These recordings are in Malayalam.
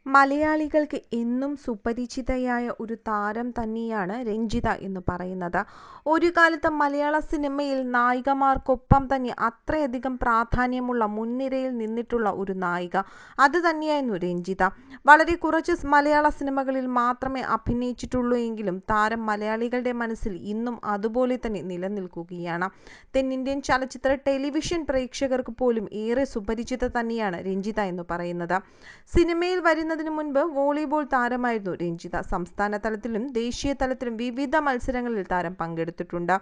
മലയാളികൾക്ക് എന്നും സുപരിചിതയായ ഒരു താരം തന്നെയാണ് രഞ്ജിത എന്ന് പറയുന്നത്. ഒരു കാലത്ത് മലയാള സിനിമയിൽ നായികമാർക്കൊപ്പം തന്നെ അത്രയധികം പ്രാധാന്യമുള്ള മുൻനിരയിൽ നിന്നിട്ടുള്ള ഒരു നായിക അത് തന്നെയായിരുന്നു രഞ്ജിത. വളരെ കുറച്ച് മലയാള സിനിമകളിൽ മാത്രമേ അഭിനയിച്ചിട്ടുള്ളൂ എങ്കിലും താരം മലയാളികളുടെ മനസ്സിൽ ഇന്നും അതുപോലെ തന്നെ നിലനിൽക്കുകയാണ്. തെന്നിന്ത്യൻ ചലച്ചിത്ര ടെലിവിഷൻ പ്രേക്ഷകർക്ക് പോലും ഏറെ സുപരിചിത തന്നെയാണ് രഞ്ജിത എന്ന് പറയുന്നത്. സിനിമയിൽ വരുന്നതിന് മുൻപ് വോളിബോൾ താരമായിരുന്നു രഞ്ജിത. സംസ്ഥാന തലത്തിലും ദേശീയ തലത്തിലും വിവിധ മത്സരങ്ങളിൽ താരം പങ്കെടുത്തിട്ടുണ്ട്.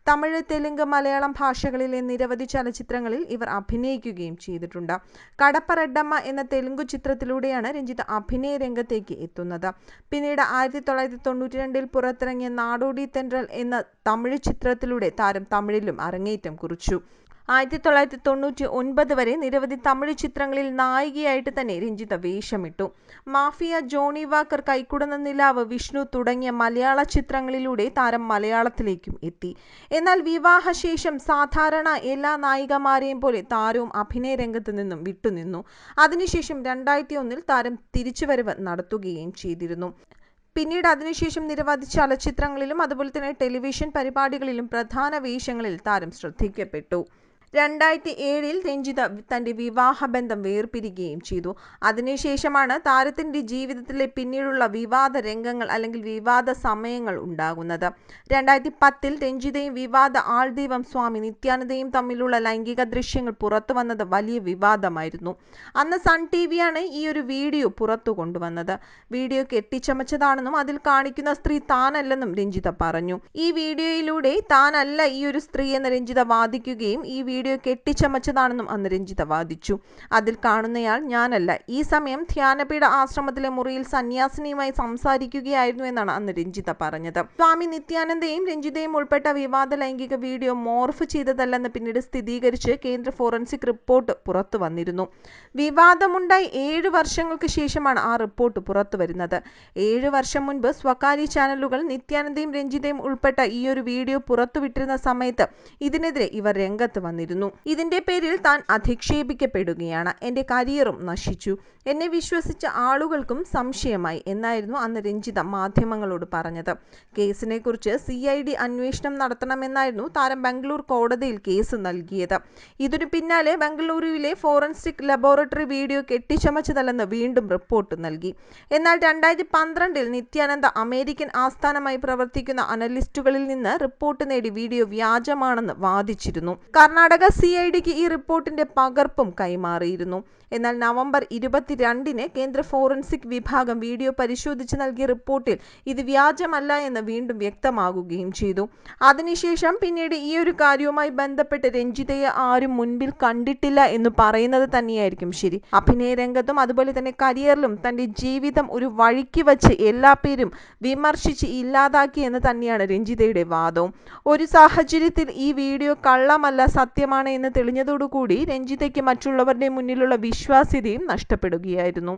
തമിഴ്, തെലുങ്ക്, മലയാളം ഭാഷകളിലെ നിരവധി ചലച്ചിത്രങ്ങളിൽ ഇവർ അഭിനയിക്കുകയും ചെയ്തിട്ടുണ്ട്. കടപ്പ റെഡ്ഡമ്മ എന്ന തെലുങ്ക് ചിത്രത്തിലൂടെയാണ് രഞ്ജിത അഭിനയ രംഗത്തേക്ക് എത്തുന്നത്. പിന്നീട് 1992 പുറത്തിറങ്ങിയ നാടോടി തെன்றൽ എന്ന തമിഴ് ചിത്രത്തിലൂടെ താരം തമിഴിലും അരങ്ങേറ്റം കുറിച്ചു. 1999 വരെ നിരവധി തമിഴ് ചിത്രങ്ങളിൽ നായികയായിട്ട് തന്നെ രഞ്ജിത വേഷമിട്ടു. മാഫിയ, ജോണി വാക്കർ, കൈക്കുടന്ന നിലാവ്, വിഷ്ണു തുടങ്ങിയ മലയാള ചിത്രങ്ങളിലൂടെ താരം മലയാളത്തിലേക്കും എത്തി. എന്നാൽ വിവാഹശേഷം സാധാരണ എല്ലാ നായികമാരെയും പോലെ താരവും അഭിനയ രംഗത്ത് നിന്നും വിട്ടുനിന്നു. അതിനുശേഷം 2001 താരം തിരിച്ചുവരവ് നടത്തുകയും ചെയ്തിരുന്നു. പിന്നീട് അതിനുശേഷം നിരവധി ചലച്ചിത്രങ്ങളിലും അതുപോലെ തന്നെ ടെലിവിഷൻ പരിപാടികളിലും പ്രധാന വേഷങ്ങളിൽ താരം ശ്രദ്ധിക്കപ്പെട്ടു. 2007 രഞ്ജിത തൻ്റെ വിവാഹബന്ധം വേർപിരിയുകയും ചെയ്തു. അതിനുശേഷമാണ് താരത്തിൻ്റെ ജീവിതത്തിലെ പിന്നീടുള്ള വിവാദ രംഗങ്ങൾ അല്ലെങ്കിൽ വിവാദ സമയങ്ങൾ ഉണ്ടാകുന്നത്. 2010 രഞ്ജിതയും വിവാദ ആൾദൈവം സ്വാമി നിത്യാനന്ദയും തമ്മിലുള്ള ലൈംഗിക ദൃശ്യങ്ങൾ പുറത്തു വന്നത് വലിയ വിവാദമായിരുന്നു. അന്ന് സൺ ടിവിയാണ് ഈ ഒരു വീഡിയോ പുറത്തു കൊണ്ടുവന്നത്. വീഡിയോ കെട്ടിച്ചമച്ചതാണെന്നും അതിൽ കാണിക്കുന്ന സ്ത്രീ താനല്ലെന്നും രഞ്ജിത പറഞ്ഞു. ഈ വീഡിയോയിലൂടെ താനല്ല ഈ ഒരു സ്ത്രീ എന്ന് രഞ്ജിത വാദിക്കുകയും ഈ വീഡിയോ കെട്ടിച്ചമച്ചതാണെന്നും അന്ന് രഞ്ജിത വാദിച്ചു. അതിൽ കാണുന്നയാൾ ഞാനല്ല. ഈ സമയം ധ്യാനപീഠ ആശ്രമത്തിലെ മുറിയിൽ സന്യാസിനിയുമായി സംസാരിക്കുകയായിരുന്നു എന്നാണ് അന്ന് രഞ്ജിത പറഞ്ഞത്. സ്വാമി നിത്യാനന്ദയും രഞ്ജിതയും ഉൾപ്പെട്ട വിവാദ ലൈംഗിക വീഡിയോ മോർഫ് ചെയ്തതല്ലെന്ന് പിന്നീട് സ്ഥിരീകരിച്ച് കേന്ദ്ര ഫോറൻസിക് റിപ്പോർട്ട് പുറത്തു വന്നിരുന്നു. വിവാദമുണ്ടായി 7 വർഷങ്ങൾക്ക് ശേഷമാണ് ആ റിപ്പോർട്ട് പുറത്തു വരുന്നത്. 7 വർഷം മുൻപ് സ്വകാര്യ ചാനലുകൾ നിത്യാനന്ദയും രഞ്ജിതയും ഉൾപ്പെട്ട ഈ ഒരു വീഡിയോ പുറത്തുവിട്ടിരുന്ന സമയത്ത് ഇതിനെതിരെ ഇവർ രംഗത്ത് വന്നിരുന്നു. ഇതിന്റെ പേരിൽ താൻ അധിക്ഷേപിക്കപ്പെടുകയാണ്, എന്റെ കരിയറും നശിച്ചു, എന്നെ വിശ്വസിച്ച ആളുകൾക്കും സംശയമായി എന്നായിരുന്നു അന്ന് രഞ്ജിത മാധ്യമങ്ങളോട് പറഞ്ഞത്. കേസിനെ കുറിച്ച് CID അന്വേഷണം നടത്തണമെന്നായിരുന്നു താരം ബംഗളൂർ കോടതിയിൽ കേസ് നൽകിയത്. ഇതിനു പിന്നാലെ ബംഗളൂരുവിലെ ഫോറൻസിക് ലബോറട്ടറി വീഡിയോ കെട്ടിച്ചമച്ചതല്ലെന്ന് വീണ്ടും റിപ്പോർട്ട് നൽകി. എന്നാൽ 2012 നിത്യാനന്ദ അമേരിക്കൻ ആസ്ഥാനമായി പ്രവർത്തിക്കുന്ന അനലിസ്റ്റുകളിൽ നിന്ന് റിപ്പോർട്ട് നേടി വീഡിയോ വ്യാജമാണെന്ന് വാദിച്ചിരുന്നു. കർണാടക CIDക്ക് ഈ റിപ്പോർട്ടിന്റെ പകർപ്പും കൈമാറിയിരുന്നു. എന്നാൽ നവംബർ 22 കേന്ദ്ര ഫോറൻസിക് വിഭാഗം വീഡിയോ പരിശോധിച്ച് നൽകിയ റിപ്പോർട്ടിൽ ഇത് വ്യാജമല്ല എന്ന് വീണ്ടും വ്യക്തമാകുകയും ചെയ്തു. അതിനുശേഷം പിന്നീട് ഈ ഒരു കാര്യവുമായി ബന്ധപ്പെട്ട് രഞ്ജിതയെ ആരും മുൻപിൽ കണ്ടിട്ടില്ല എന്ന് പറയുന്നത് തന്നെയായിരിക്കും ശരി. അഭിനയ രംഗത്തും അതുപോലെ തന്നെ കരിയറിലും തൻ്റെ ജീവിതം ഒരു വഴിക്ക് വച്ച് എല്ലാ പേരും വിമർശിച്ച് ഇല്ലാതാക്കി എന്ന് തന്നെയാണ് രഞ്ജിതയുടെ വാദവും. ഒരു സാഹചര്യത്തിൽ ഈ വീഡിയോ കള്ളമല്ല സത്യമാണ് എന്ന് തെളിഞ്ഞതോടുകൂടി രഞ്ജിതയ്ക്ക് മറ്റുള്ളവരുടെ മുന്നിലുള്ള വിശ്വാസ്യതയും നഷ്ടപ്പെടുകയായിരുന്നു.